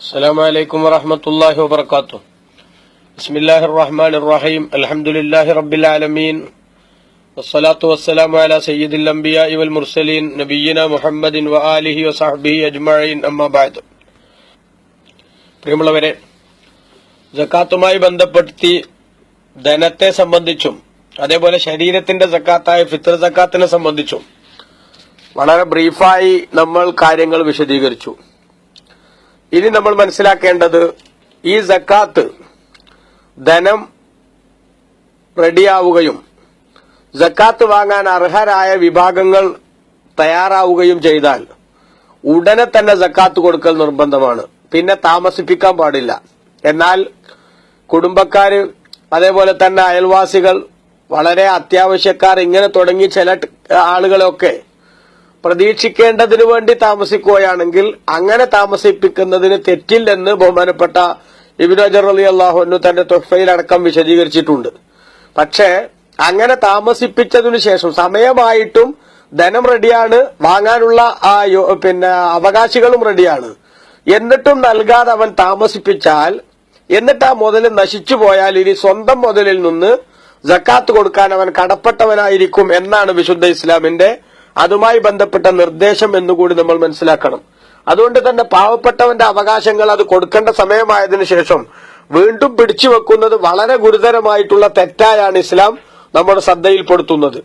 السلام عليكم ورحمة الله وبركاته. بسم الله الرحمن الرحيم. الحمد لله رب العالمين والصلاة والسلام على سيد الأنبياء والمرسلين نبينا محمد وآله وصحبه أجمعين أما بعد. പ്രിയമുള്ളവരെ, സക്കാത്തുമായി ബന്ധപ്പെടുത്തി ധനത്തെ സംബന്ധിച്ചും അതേപോലെ ശരീരത്തിന്റെ സക്കാത്തായ ഫിത്ർ സക്കാത്തിനെ സംബന്ധിച്ചും വളരെ ബ്രീഫായി നമ്മൾ കാര്യങ്ങൾ വിശദീകരിച്ചു. ഇനി നമ്മൾ മനസ്സിലാക്കേണ്ടത്, ഈ സക്കാത്ത് ധനം റെഡിയാവുകയും സക്കാത്ത് വാങ്ങാൻ അർഹരായ വിഭാഗങ്ങൾ തയ്യാറാവുകയും ചെയ്താൽ ഉടനെ തന്നെ സക്കാത്ത് കൊടുക്കൽ നിർബന്ധമാണ്. പിന്നെ താമസിപ്പിക്കാൻ പാടില്ല. എന്നാൽ കുടുംബക്കാര്, അതേപോലെ തന്നെ അയൽവാസികൾ, വളരെ അത്യാവശ്യക്കാർ, ഇങ്ങനെ തുടങ്ങി ചില ആളുകളൊക്കെ പ്രതീക്ഷിക്കേണ്ടതിനു വേണ്ടി താമസിക്കുകയാണെങ്കിൽ അങ്ങനെ താമസിപ്പിക്കുന്നതിന് തെറ്റില്ലെന്ന് ബഹുമാനപ്പെട്ട ഇബ്നു ഹജർ റളിയല്ലാഹു അൻഹു തന്റെ തുഹ്ഫയിലടക്കം വിശദീകരിച്ചിട്ടുണ്ട്. പക്ഷേ അങ്ങനെ താമസിപ്പിച്ചതിനു ശേഷം സമയമായിട്ടും ധനം റെഡിയാണ്, വാങ്ങാനുള്ള അവകാശികളും റെഡിയാണ്, എന്നിട്ടും നൽകാതെ അവൻ താമസിപ്പിച്ചാൽ, എന്നിട്ട് ആ മുതൽ നശിച്ചു പോയാൽ ഇനി സ്വന്തം മുതലിൽ നിന്ന് സക്കാത്ത് കൊടുക്കാൻ അവൻ കടപ്പെട്ടവനായിരിക്കും എന്നാണ് വിശുദ്ധ ഇസ്ലാമിന്റെ അതുമായി ബന്ധപ്പെട്ട നിർദ്ദേശം എന്നുകൂടി നമ്മൾ മനസ്സിലാക്കണം. അതുകൊണ്ട് തന്നെ പാവപ്പെട്ടവന്റെ അവകാശങ്ങൾ അത് കൊടുക്കേണ്ട സമയമായതിനു ശേഷം വീണ്ടും പിടിച്ചു വെക്കുന്നത് വളരെ ഗുരുതരമായിട്ടുള്ള തെറ്റായാണ് ഇസ്ലാം നമ്മുടെ ശ്രദ്ധയിൽപ്പെടുത്തുന്നത്.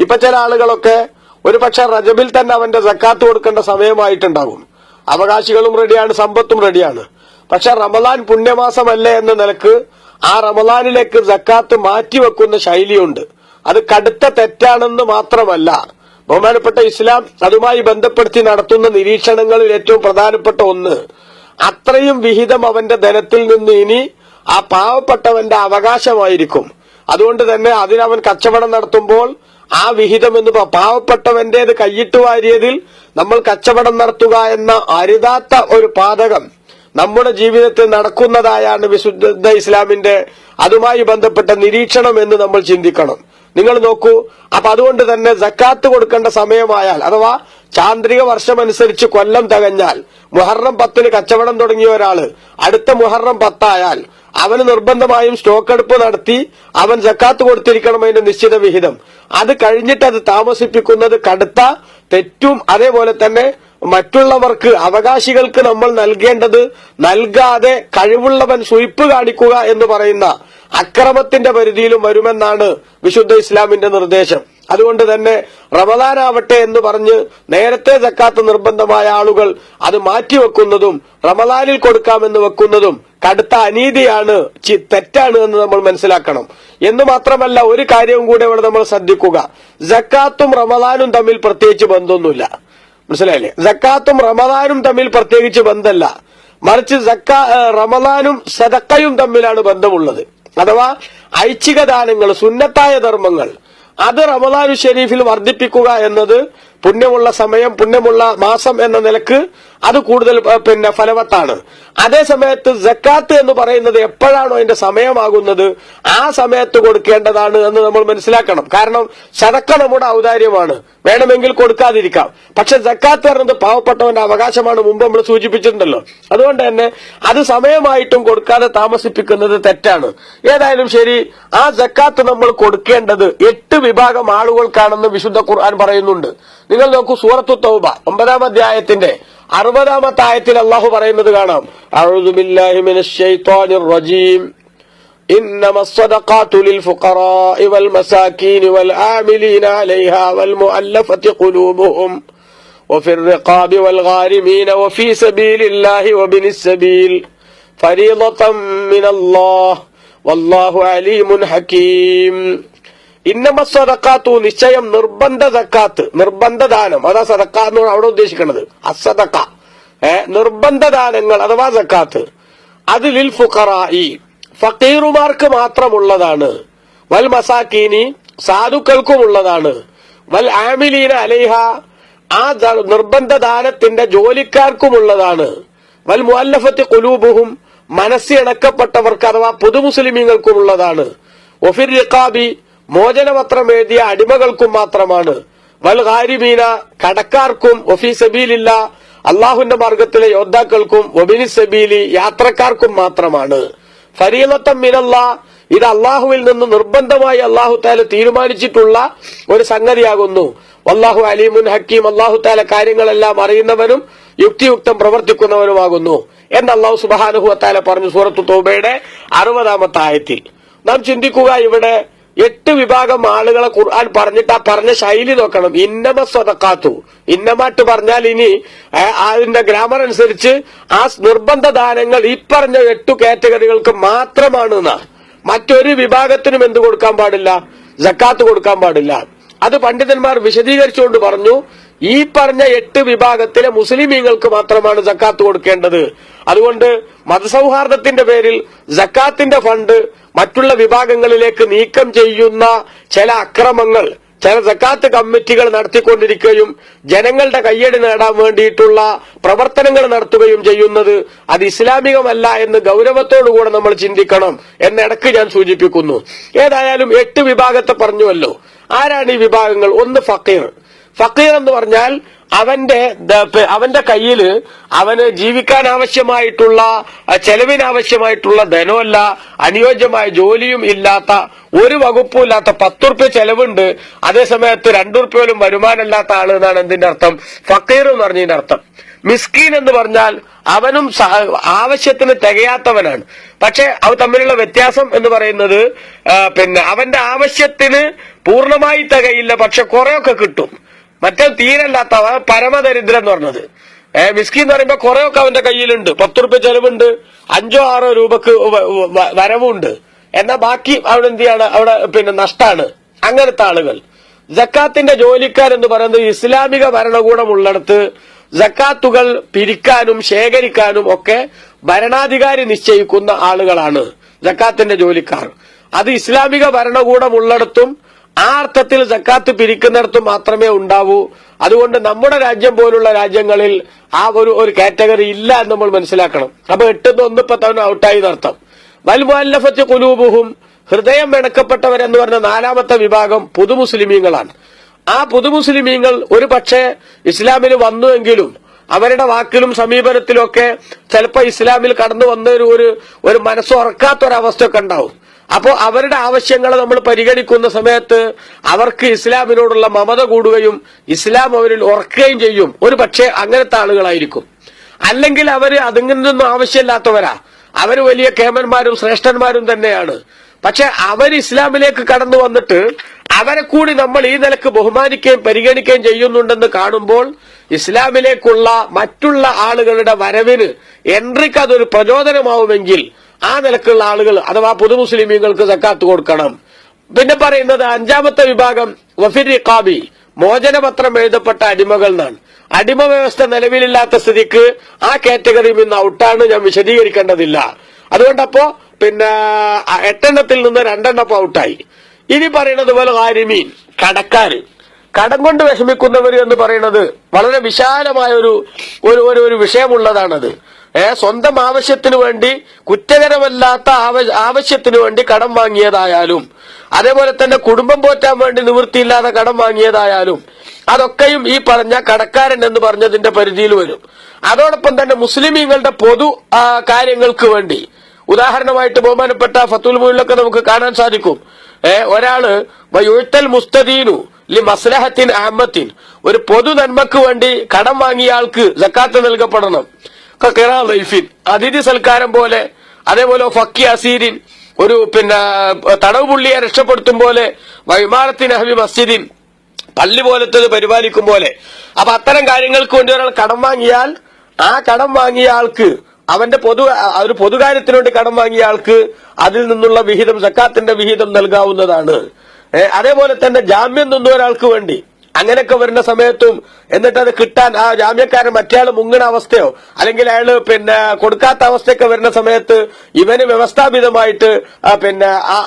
ഇപ്പൊ ചില ആളുകളൊക്കെ ഒരുപക്ഷെ റജബിൽ തന്നെ അവന്റെ സക്കാത്ത് കൊടുക്കേണ്ട സമയമായിട്ടുണ്ടാകും. അവകാശികളും റെഡിയാണ്, സമ്പത്തും റെഡിയാണ്. പക്ഷെ റമദാൻ പുണ്യമാസമല്ലേ എന്ന നിലക്ക് ആ റമദാനിലേക്ക് സക്കാത്ത് മാറ്റിവെക്കുന്ന ശൈലിയുണ്ട്. അത് കടുത്ത തെറ്റാണെന്ന് മാത്രമല്ല, ബഹുമാനപ്പെട്ട ഇസ്ലാം അതുമായി ബന്ധപ്പെടുത്തി നടത്തുന്ന നിരീക്ഷണങ്ങളിൽ ഏറ്റവും പ്രധാനപ്പെട്ട ഒന്ന്, അത്രയും വിഹിതം അവന്റെ ധനത്തിൽ നിന്ന് ഇനി ആ പാവപ്പെട്ടവന്റെ അവകാശമായിരിക്കും. അതുകൊണ്ട് തന്നെ അതിനവൻ കച്ചവടം നടത്തുമ്പോൾ ആ വിഹിതം എന്ന് പാവപ്പെട്ടവന്റേത് കൈയിട്ട് വാരിയതിൽ നമ്മൾ കച്ചവടം നടത്തുക എന്ന അരുതാത്ത ഒരു പാതകം നമ്മുടെ ജീവിതത്തിൽ നടക്കുന്നതായാണ് വിശുദ്ധ ഇസ്ലാമിന്റെ അതുമായി ബന്ധപ്പെട്ട നിരീക്ഷണം എന്ന് നമ്മൾ ചിന്തിക്കണം. നിങ്ങൾ നോക്കൂ, അപ്പൊ അതുകൊണ്ട് തന്നെ സക്കാത്ത് കൊടുക്കേണ്ട സമയമായാൽ, അഥവാ ചാന്ദ്രിക വർഷമനുസരിച്ച് കൊല്ലം തികഞ്ഞാൽ, മുഹറം 10 കച്ചവടം തുടങ്ങിയ ഒരാള് അടുത്ത മുഹറം 10 ആയാൽ അവന് നിർബന്ധമായും സ്റ്റോക്ക് എടുപ്പ് നടത്തി അവൻ സക്കാത്ത് കൊടുത്തിരിക്കണം അതിന്റെ നിശ്ചിത വിഹിതം. അത് കഴിഞ്ഞിട്ട് അത് താമസിപ്പിക്കുന്നത് കടുത്ത തെറ്റും, അതേപോലെ തന്നെ മറ്റുള്ളവർക്ക്, അവകാശികൾക്ക് നമ്മൾ നൽകേണ്ടത് നൽകാതെ കഴിവുള്ളവൻ സുയിപ്പ് കാണിക്കുക എന്ന് പറയുന്ന അക്രമത്തിന്റെ പരിധിയിലും വരുമെന്നാണ് വിശുദ്ധ ഇസ്ലാമിന്റെ നിർദ്ദേശം. അതുകൊണ്ട് തന്നെ റമദാനാവട്ടെ എന്ന് പറഞ്ഞ് നേരത്തെ സക്കാത്ത് നിർബന്ധമായ ആളുകൾ അത് മാറ്റിവെക്കുന്നതും റമദാനിൽ കൊടുക്കാമെന്ന് വെക്കുന്നതും കടുത്ത അനീതിയാണ്, തെറ്റാണ് എന്ന് നമ്മൾ മനസ്സിലാക്കണം. എന്ന് മാത്രമല്ല, ഒരു കാര്യവും കൂടെ ഇവിടെ നമ്മൾ ശ്രദ്ധിക്കുക, സക്കാത്തും റമദാനും തമ്മിൽ പ്രത്യേകിച്ച് ബന്ധമൊന്നുമില്ല. മനസ്സിലായില്ലേ? സക്കാത്തും റമദാനും തമ്മിൽ പ്രത്യേകിച്ച് ബന്ധമല്ല, മറിച്ച് റമദാനും സദക്കയും തമ്മിലാണ് ബന്ധമുള്ളത്. അഥവാ ഐച്ഛിക ദാനങ്ങൾ, സുന്നത്തായ ധർമ്മങ്ങൾ, അത് റമദാനു ഷരീഫിൽ വർദ്ധിപ്പിക്കുക എന്നത് പുണ്യമുള്ള സമയം, പുണ്യമുള്ള മാസം എന്ന നിലക്ക് അത് കൂടുതൽ ഫലവത്താണ്. അതേ സമയത്ത് സക്കാത്ത് എന്ന് പറയുന്നത് എപ്പോഴാണോ അതിന്റെ സമയമാകുന്നത് ആ സമയത്ത് കൊടുക്കേണ്ടതാണ് എന്ന് നമ്മൾ മനസ്സിലാക്കണം. കാരണം സദക്ക നമ്മുടെ ഔദാര്യമാണ്, വേണമെങ്കിൽ കൊടുക്കാതിരിക്കാം. പക്ഷെ സക്കാത്ത് പറയുന്നത് പാവപ്പെട്ടവന്റെ അവകാശമാണ്, മുമ്പ് നമ്മൾ സൂചിപ്പിച്ചിട്ടുണ്ടല്ലോ. അതുകൊണ്ട് തന്നെ അത് സമയമായിട്ടും കൊടുക്കാതെ താമസിപ്പിക്കുന്നത് തെറ്റാണ്. ഏതായാലും ശരി, ആ സക്കാത്ത് നമ്മൾ കൊടുക്കേണ്ടത് 8 വിഭാഗം ആളുകൾക്കാണെന്ന് വിശുദ്ധ ഖുർആൻ പറയുന്നുണ്ട്. നിങ്ങൾ നോക്കൂ, സൂറത്തു തൗബ 9-ാം അധ്യായത്തിന്റെ 60-ാമത്തെ ആയത്തിൽ അള്ളാഹു പറയുന്നത് കാണാം, അഊദു ബില്ലാഹി മിനശ് ശൈത്വാനിർ റജീം, ഇന്നമസ് സ്വദഖാതു ലിൽ ഫുഖറാഇ വൽ മസാകീനി വൽ ആമിലീന അലൈഹാ വൽ മുഅല്ലഫതി ഖുലൂബുഹും വഫിർ റിഖാബി വൽ ഗാരിമീന വഫീ സബീലില്ലാഹി വബിനിസ് സബീൽ ഫരീളതൻ മിനല്ലാഹ് വല്ലാഹു അലീമുൻ ഹകീം. ഇന്നമസ്സദഖാത്തു, നിശ്ചയം, നിർബന്ധ സക്കാത്ത്, നിർബന്ധ ദാനം, അതാ സദക്ക എന്ന് അവിടെ ഉദ്ദേശിക്കുന്നത്, അസ്സദഖ, നിർബന്ധ ദാനങ്ങൾ അഥവാ സക്കാത്ത്, അത് ലിൽ ഫുഖറാഇ, ഫഖീറുമാർക്ക് മാത്രമുള്ളതാണ്, വൽ മസാക്കീനി, സാധുക്കൾക്കുമുള്ളതാണ്, വൽ ആമിലീന അലൈഹ, ആ നിർബന്ധ ദാനത്തിന്റെ ജോലിക്കാർക്കുമുള്ളതാണ്, വൽ മുഅല്ലഫത്തി ഖുലൂബുഹും, മനസ്സിണക്കപ്പെട്ടവർക്ക് അഥവാ പുതുമുസ്ലിമീങ്ങൾക്കുമുള്ളതാണ്, വഫിർ റിഖാബി, മോചനപത്രം എഴുതിയ അടിമകൾക്കും മാത്രമാണ്, വൽ ഗാരിമീന, കടക്കാർക്കും, വഫീ സബീലില്ലാ, അള്ളാഹുവിന്റെ മാർഗത്തിലെ യോദ്ധാക്കൾക്കും വബിനി സബീലി യാത്രക്കാർക്കും മാത്രമാണ്. ഫരീളത്തൻ മിനല്ലാഹ്, ഇത് അള്ളാഹുവിൽ നിന്ന് നിർബന്ധമായി അള്ളാഹു താല തീരുമാനിച്ചിട്ടുള്ള ഒരു സംഗതിയാകുന്നു. വല്ലാഹു അലീമുൻ ഹക്കീം, അള്ളാഹു താല കാര്യങ്ങളെല്ലാം അറിയുന്നവനും യുക്തിയുക്തം പ്രവർത്തിക്കുന്നവനുമാകുന്നു എന്ന് അള്ളാഹു സുബ്ഹാനഹു വ തആല പറഞ്ഞു സൂറത്തു തൗബയുടെ 60-ാമത്തെ ആയത്തിൽ. നാം ചിന്തിക്കുക, ഇവിടെ 8 വിഭാഗം ആളുകളെ ഖുർആൻ പറഞ്ഞിട്ട് ആ പറഞ്ഞ ശൈലി നോക്കണം. ഇന്നമ സ്വതക്കാത്തു, ഇന്നമാട്ട് പറഞ്ഞാൽ ഇനി അതിന്റെ ഗ്രാമർ അനുസരിച്ച് ആ നിർബന്ധ ദാനങ്ങൾ ഈ പറഞ്ഞ 8 കാറ്റഗറികൾക്ക് മാത്രമാണ്. മറ്റൊരു വിഭാഗത്തിനും എന്ത് കൊടുക്കാൻ പാടില്ല? സക്കാത്ത് കൊടുക്കാൻ പാടില്ല. അത് പണ്ഡിതന്മാർ വിശദീകരിച്ചുകൊണ്ട് പറഞ്ഞു, ഈ പറഞ്ഞ 8 വിഭാഗത്തിലെ മുസ്ലിമീങ്ങൾക്ക് മാത്രമാണ് സക്കാത്ത് കൊടുക്കേണ്ടത്. അതുകൊണ്ട് മതസൗഹാർദ്ദത്തിന്റെ പേരിൽ സക്കാത്തിന്റെ ഫണ്ട് മറ്റുള്ള വിഭാഗങ്ങളിലേക്ക് നീക്കം ചെയ്യുന്ന ചില അക്രമങ്ങൾ ചില സക്കാത്ത് കമ്മിറ്റികൾ നടത്തിക്കൊണ്ടിരിക്കുകയും ജനങ്ങളുടെ കയ്യടി നേടാൻ വേണ്ടിയിട്ടുള്ള പ്രവർത്തനങ്ങൾ നടത്തുകയും ചെയ്യുന്നത് അത് ഇസ്ലാമികമല്ല എന്ന് ഗൗരവത്തോടുകൂടെ നമ്മൾ ചിന്തിക്കണം എന്നിടക്ക് ഞാൻ സൂചിപ്പിക്കുന്നു. ഏതായാലും 8 വിഭാഗത്തെ പറഞ്ഞുവല്ലോ. ആരാണ് ഈ വിഭാഗങ്ങൾ? ഒന്ന് ഫക്കീർ. ഫക്കീർ എന്ന് പറഞ്ഞാൽ അവന്റെ കയ്യിൽ അവന് ജീവിക്കാൻ ആവശ്യമായിട്ടുള്ള ചെലവിനാവശ്യമായിട്ടുള്ള ധനമല്ല, അനുയോജ്യമായ ജോലിയും ഇല്ലാത്ത, ഒരു വകുപ്പും ഇല്ലാത്ത, 10 ഉറുപ്പ്യ ചെലവുണ്ട്, അതേസമയത്ത് 2 ഉറുപ്പ്യ പോലും വരുമാനമില്ലാത്ത ആള് എന്നാണ് എന്തിന്റെ അർത്ഥം? ഫക്കീർ എന്ന് പറഞ്ഞതിന്റെ അർത്ഥം. മിസ്കീൻ എന്ന് പറഞ്ഞാൽ അവനും ആവശ്യത്തിന് തികയാത്തവനാണ്. പക്ഷെ അവ തമ്മിലുള്ള വ്യത്യാസം എന്ന് പറയുന്നത് അവന്റെ ആവശ്യത്തിന് പൂർണ്ണമായി തികയില്ല, പക്ഷെ കുറെയൊക്കെ കിട്ടും. മറ്റേ തീരല്ലാത്തവ പരമദരിദ്രൻ എന്ന് പറഞ്ഞത്. മിസ്കീൻ എന്ന് പറയുമ്പോ കുറെയൊക്കെ അവന്റെ കയ്യിലുണ്ട്, 10 ഉറുപ്പ്യ ചെലവുണ്ട്, 5-6 രൂപക്ക് വരവുണ്ട്, എന്നാൽ ബാക്കി അവിടെ എന്ത് ചെയ്യാണ്? അവിടെ നഷ്ടാണ്. അങ്ങനത്തെ ആളുകൾ. സക്കാത്തിന്റെ ജോലിക്കാരെന്ന് പറയുന്നത് ഇസ്ലാമിക ഭരണകൂടം ഉള്ളിടത്ത് സക്കാത്തുകൾ പിരിക്കാനും ശേഖരിക്കാനും ഒക്കെ ഭരണാധികാരി നിശ്ചയിക്കുന്ന ആളുകളാണ് സക്കാത്തിന്റെ ജോലിക്കാർ. അത് ഇസ്ലാമിക ഭരണകൂടം ഉള്ളിടത്തും ആ അർത്ഥത്തിൽ സക്കാത്ത് പിരിക്കുന്നിടത്തും മാത്രമേ ഉണ്ടാവൂ. അതുകൊണ്ട് നമ്മുടെ രാജ്യം പോലുള്ള രാജ്യങ്ങളിൽ ആ ഒരു കാറ്റഗറി ഇല്ല എന്ന് നമ്മൾ മനസ്സിലാക്കണം. അപ്പൊ 8 ഇപ്പൊ തന്നെ ഔട്ടായി നടത്താം. വൽ മുഅല്ലഫത്തി ഖുലൂബുഹും, ഹൃദയം വെണക്കപ്പെട്ടവരെന്ന് പറഞ്ഞ 4-ാമത്തെ വിഭാഗം പുതുമുസ്ലിമീങ്ങളാണ്. ആ പുതുമുസ്ലിമീങ്ങൾ ഒരു പക്ഷേ ഇസ്ലാമിൽ വന്നുവെങ്കിലും അവരുടെ വാക്കിലും സമീപനത്തിലും ഒക്കെ ചിലപ്പോ ഇസ്ലാമിൽ കടന്നു വന്ന ഒരു മനസ്സുറക്കാത്തൊരവസ്ഥയൊക്കെ ഉണ്ടാവും. അപ്പോ അവരുടെ ആവശ്യങ്ങൾ നമ്മൾ പരിഗണിക്കുന്ന സമയത്ത് അവർക്ക് ഇസ്ലാമിനോടുള്ള മമത കൂടുകയും ഇസ്ലാം അവരിൽ ഉറക്കുകയും ചെയ്യും. ഒരു പക്ഷേ അങ്ങനത്തെ ആളുകളായിരിക്കും. അല്ലെങ്കിൽ അവര് അതിങ്ങനൊന്നും ആവശ്യമില്ലാത്തവരാ, അവര് വലിയ കേമന്മാരും ശ്രേഷ്ഠന്മാരും തന്നെയാണ്. പക്ഷെ അവർ ഇസ്ലാമിലേക്ക് കടന്നു വന്നിട്ട് അവരെ കൂടി നമ്മൾ ഈ നിലക്ക് ബഹുമാനിക്കുകയും പരിഗണിക്കുകയും ചെയ്യുന്നുണ്ടെന്ന് കാണുമ്പോൾ ഇസ്ലാമിലേക്കുള്ള മറ്റുള്ള ആളുകളുടെ വരവിന് എൻട്രിക്ക് അതൊരു പ്രചോദനമാവുമെങ്കിൽ ആ നിലക്കുള്ള ആളുകൾ അഥവാ പുതുമുസ്ലിമീങ്ങൾക്ക് സക്കാത്ത് കൊടുക്കണം. പിന്നെ പറയുന്നത് 5-ാമത്തെ വിഭാഗം വഫിർ റിഖാബി, മോചനപത്രം എഴുതപ്പെട്ട അടിമകൾ എന്നാണ്. അടിമ വ്യവസ്ഥ നിലവിലില്ലാത്ത സ്ഥിതിക്ക് ആ കാറ്റഗറി നിന്ന് ഔട്ടാണ്, ഞാൻ വിശദീകരിക്കേണ്ടതില്ല. അതുകൊണ്ടപ്പോ 8 നിന്ന് 2 ഔട്ടായി. ഇനി പറയുന്നത് പോലെ ഗാരിമീൻ, കടക്കാര്, കടം കൊണ്ട് വിഷമിക്കുന്നവർ എന്ന് പറയുന്നത് വളരെ വിശാലമായ ഒരു വിഷയമുള്ളതാണത്. സ്വന്തം ആവശ്യത്തിനു വേണ്ടി, കുറ്റകരമല്ലാത്ത ആവശ്യത്തിനു വേണ്ടി കടം വാങ്ങിയതായാലും അതേപോലെ തന്നെ കുടുംബം പോറ്റാൻ വേണ്ടി നിവൃത്തിയില്ലാതെ കടം വാങ്ങിയതായാലും അതൊക്കെയും ഈ പറഞ്ഞ കടക്കാരൻ എന്ന് പറഞ്ഞതിന്റെ പരിധിയിൽ വരും. അതോടൊപ്പം തന്നെ മുസ്ലിമീങ്ങളുടെ പൊതു കാര്യങ്ങൾക്ക് വേണ്ടി, ഉദാഹരണമായിട്ട് ബഹുമാനപ്പെട്ട ഫത്തുൽ മുയിലൊക്കെ നമുക്ക് കാണാൻ സാധിക്കും. ഒരാള് വയുഴ്ത്തൽ മുസ്തദീനു ലി മസ്ലഹത്തിൻ അഹമ്മത്തിൻ, ഒരു പൊതു നന്മക്ക് വേണ്ടി കടം വാങ്ങിയ ആൾക്ക് സക്കാത്ത് നൽകപ്പെടണം. ലൈഫിൻ, അതിഥി സൽക്കാരം പോലെ, അതേപോലെ ഫക്കി അസീരിൻ, ഒരു തടവ് പുള്ളിയെ രക്ഷപ്പെടുത്തും പോലെ, വൈമാനത്തിൻ അഹ്ബി മസ്ജിദിൻ, പള്ളി പോലത്തത് പരിപാലിക്കും പോലെ. അപ്പൊ അത്തരം കാര്യങ്ങൾക്ക് വേണ്ടി ഒരാൾ കടം വാങ്ങിയാൽ ആ കടം വാങ്ങിയ ആൾക്ക് അവന്റെ ഒരു പൊതുകാര്യത്തിന് വേണ്ടി കടം വാങ്ങിയ ആൾക്ക് അതിൽ നിന്നുള്ള വിഹിതം, സക്കാത്തിന്റെ വിഹിതം നൽകാവുന്നതാണ്. അതേപോലെ തന്നെ ജാമ്യം നിന്ന ഒരാൾക്ക് വേണ്ടി അങ്ങനെയൊക്കെ വരുന്ന സമയത്തും എന്നിട്ട് അത് കിട്ടാൻ ആ ജാമ്യക്കാരൻ മറ്റേയാൾ മുങ്ങണ അവസ്ഥയോ അല്ലെങ്കിൽ അയാള് കൊടുക്കാത്ത അവസ്ഥയൊക്കെ വരുന്ന സമയത്ത് ഇവന് വ്യവസ്ഥാപിതമായിട്ട്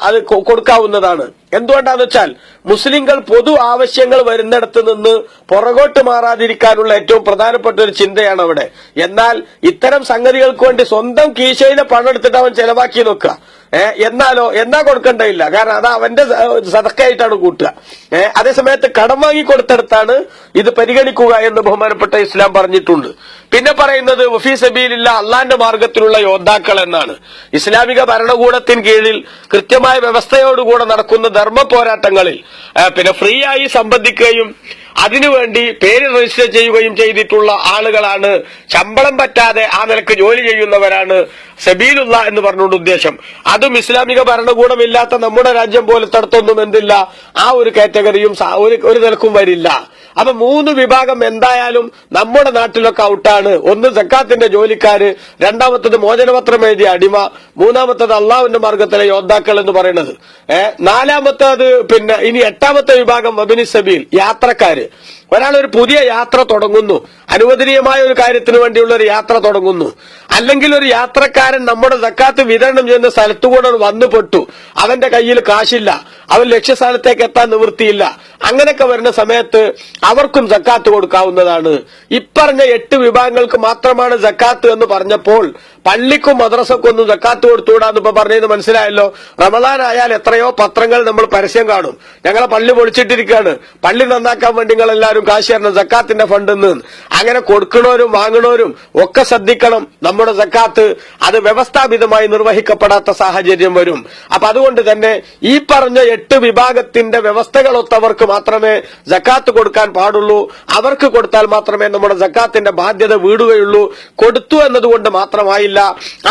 അത് കൊടുക്കാവുന്നതാണ്. എന്തുകൊണ്ടാന്ന് വെച്ചാൽ മുസ്ലിങ്ങൾ പൊതു ആവശ്യങ്ങൾ വരുന്നിടത്ത് നിന്ന് പുറകോട്ട് മാറാതിരിക്കാനുള്ള ഏറ്റവും പ്രധാനപ്പെട്ട ഒരു ചിന്തയാണ് അവിടെ. എന്നാൽ ഇത്തരം സംഗതികൾക്ക് വേണ്ടി സ്വന്തം കീശയിലെ പണം എടുത്തിട്ട് അവൻ ചെലവാക്കി നോക്കുക, എന്നാ കൊടുക്കേണ്ടതില്ല, കാരണം അത് അവന്റെ സദക്കയായിട്ടാണ് കൂട്ടുക. അതേസമയത്ത് കടം വാങ്ങി കൊടുത്തെടുത്താണ് ഇത് പരിഗണിക്കുക. ചെലവഴിക്കുക എന്ന് ബഹുമാനപ്പെട്ട ഇസ്ലാം പറഞ്ഞിട്ടുണ്ട്. പിന്നെ പറയുന്നത് വഫീ സബീലില്ല, അള്ളാന്റെ മാർഗത്തിലുള്ള യോദ്ധാക്കൾ എന്നാണ്. ഇസ്ലാമിക ഭരണകൂടത്തിന് കീഴിൽ കൃത്യമായ വ്യവസ്ഥയോടുകൂടെ നടക്കുന്ന ധർമ്മ പോരാട്ടങ്ങളിൽ പിന്നെ ഫ്രീ ആയി സംബന്ധിക്കുകയും അതിനുവേണ്ടി പേര് രജിസ്റ്റർ ചെയ്യുകയും ചെയ്തിട്ടുള്ള ആളുകളാണ്. ശമ്പളം പറ്റാതെ ആ നിലക്ക് ജോലി ചെയ്യുന്നവരാണ് സബീലുള്ള എന്ന് പറഞ്ഞുകൊണ്ട് ഉദ്ദേശം. അതും ഇസ്ലാമിക ഭരണകൂടമില്ലാത്ത നമ്മുടെ രാജ്യം പോലത്തടത്തൊന്നും എന്തില്ല, ആ ഒരു കാറ്റഗറിയും ഒരു നിലക്കും വരില്ല. അപ്പൊ 3 വിഭാഗം എന്തായാലും നമ്മുടെ നാട്ടിലൊക്കെ ഔട്ടാണ്. ഒന്ന് സക്കാത്തിന്റെ ജോലിക്കാര്, രണ്ടാമത്തത് മോചനപത്രം എഴുതിയ അടിമ, മൂന്നാമത്തത് അള്ളാഹുവിന്റെ മാർഗത്തിലെ യോദ്ധാക്കൾ എന്ന് പറയുന്നത്. നാലാമത്തത് പിന്നെ ഇനി 8ാമത്തെ വിഭാഗം വബിനി സബീൽ, യാത്രക്കാര്. ഒരാൾ ഒരു പുതിയ യാത്ര തുടങ്ങുന്നു, അനുവദനീയമായ ഒരു കാര്യത്തിന് വേണ്ടിയുള്ള ഒരു യാത്ര തുടങ്ങുന്നു, അല്ലെങ്കിൽ ഒരു യാത്രക്കാരൻ നമ്മുടെ സക്കാത്ത് വിതരണം ചെയ്യുന്ന സ്ഥലത്തുകൂടെ വന്നുപെട്ടു, അവന്റെ കയ്യിൽ കാശില്ല, അവൻ ലക്ഷ്യസ്ഥാനത്തേക്ക് എത്താൻ നിവൃത്തിയില്ല, അങ്ങനെയൊക്കെ വരുന്ന സമയത്ത് അവർക്കും സക്കാത്ത് കൊടുക്കാവുന്നതാണ്. ഇപ്പറഞ്ഞ 8 വിഭാഗങ്ങൾക്ക് മാത്രമാണ് സക്കാത്ത് എന്ന് പറഞ്ഞപ്പോൾ പള്ളിക്കും മദ്രസക്കും ഒന്നും സക്കാത്ത് കൊടുത്തുകൂടാന്ന് ഇപ്പൊ പറഞ്ഞത് മനസ്സിലായല്ലോ. റമദാൻ ആയാൽ എത്രയോ പത്രങ്ങൾ നമ്മൾ പരസ്യം കാണും, ഞങ്ങളെ പള്ളി പൊളിച്ചിട്ടിരിക്കുകയാണ്, പള്ളി നന്നാക്കാൻ വേണ്ടി നിങ്ങൾ എല്ലാവരും കാശ് തരണം സക്കാത്തിന്റെ ഫണ്ടിൽ നിന്ന്. അങ്ങനെ കൊടുക്കണവരും വാങ്ങണവരും ഒക്കെ ശ്രദ്ധിക്കണം. നമ്മുടെ സക്കാത്ത് അത് വ്യവസ്ഥാപിതമായി നിർവഹിക്കപ്പെടാത്ത സാഹചര്യം വരും. അപ്പൊ അതുകൊണ്ട് തന്നെ ഈ പറഞ്ഞ 8 വിഭാഗത്തിന്റെ വ്യവസ്ഥകളൊത്തവർക്ക് മാത്രമേ സക്കാത്ത് കൊടുക്കാൻ പാടുള്ളൂ. അവർക്ക് കൊടുത്താൽ മാത്രമേ നമ്മുടെ സക്കാത്തിന്റെ ബാധ്യത വീടുകയുള്ളൂ. കൊടുത്തു എന്നതുകൊണ്ട് മാത്രമായില്ല,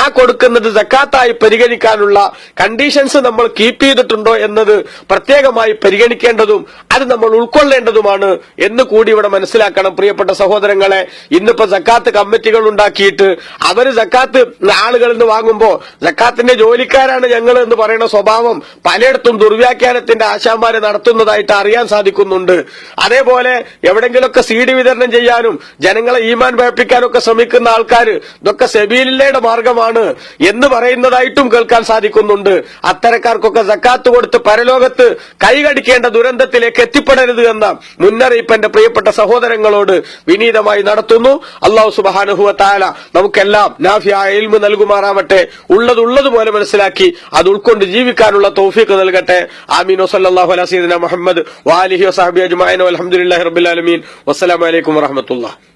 ആ കൊടുക്കുന്നത് സക്കാത്തായി പരിഗണിക്കാനുള്ള കണ്ടീഷൻസ് നമ്മൾ കീപ്പ് ചെയ്തിട്ടുണ്ടോ എന്നത് പ്രത്യേകമായി പരിഗണിക്കേണ്ടതും അത് നമ്മൾ ഉൾക്കൊള്ളേണ്ടതുമാണ് എന്ന് കൂടി ഇവിടെ മനസ്സിലാക്കണം. പ്രിയപ്പെട്ട സഹോദരങ്ങളെ, ഇന്നിപ്പോ സക്കാത്ത് കമ്മിറ്റികൾ ഉണ്ടാക്കിയിട്ട് അവര് സക്കാത്ത് ആളുകളിൽ നിന്ന് വാങ്ങുമ്പോ സക്കാത്തിന്റെ ജോലിക്കാരാണ് ഞങ്ങൾ എന്ന് പറയുന്ന സ്വഭാവം പലയിടത്തും ദുർവ്യാഖ്യാനത്തിന്റെ ആശാന്മാരെ നടത്തുന്നതായിട്ട് അറിയാൻ സാധിക്കുന്നുണ്ട്. അതേപോലെ എവിടെങ്കിലുമൊക്കെ CD വിതരണം ചെയ്യാനും ജനങ്ങളെ ഈമാൻ ഭയപ്പിക്കാനൊക്കെ ശ്രമിക്കുന്ന ആൾക്കാർ ഇതൊക്കെ സബീലില്ലയുടെ മാർഗമാണ് എന്ന് പറയുന്നതായിട്ടും കേൾക്കാൻ സാധിക്കുന്നുണ്ട്. അത്തരക്കാർക്കൊക്കെ സക്കാത്ത് കൊടുത്ത് പരലോകത്ത് കൈകടിക്കേണ്ട ദുരന്തത്തിലേക്ക് എത്തിപ്പെടരുത് എന്ന മുന്നറിയിപ്പ് എന്റെ പ്രിയപ്പെട്ട സഹോദരങ്ങളോട് വിനീതമായി നടത്തുന്നു. അല്ലാഹു സുബ്ഹാനഹു വ തആല നമുക്കെല്ലാം നാഫിയായ ഇൽമു നൽകുമാറാവട്ടെ. ഉള്ളതുപോലെ മനസ്സിലാക്കി അത് ഉൾക്കൊണ്ട് ജീവിക്കാനുള്ള തൗഫീഖ് നൽകട്ടെ. ആമീൻ. വസല്ലല്ലാഹു അലാ സയ്യിദിനാ മുഹമ്മദ് വആലിഹി വസഹബിഹി അജ്മഈൻ വൽഹംദുലില്ലാഹി റബ്ബിൽ ആലമീൻ. വസ്സലാമു അലൈക്കും വറഹ്മത്തുള്ളാഹി.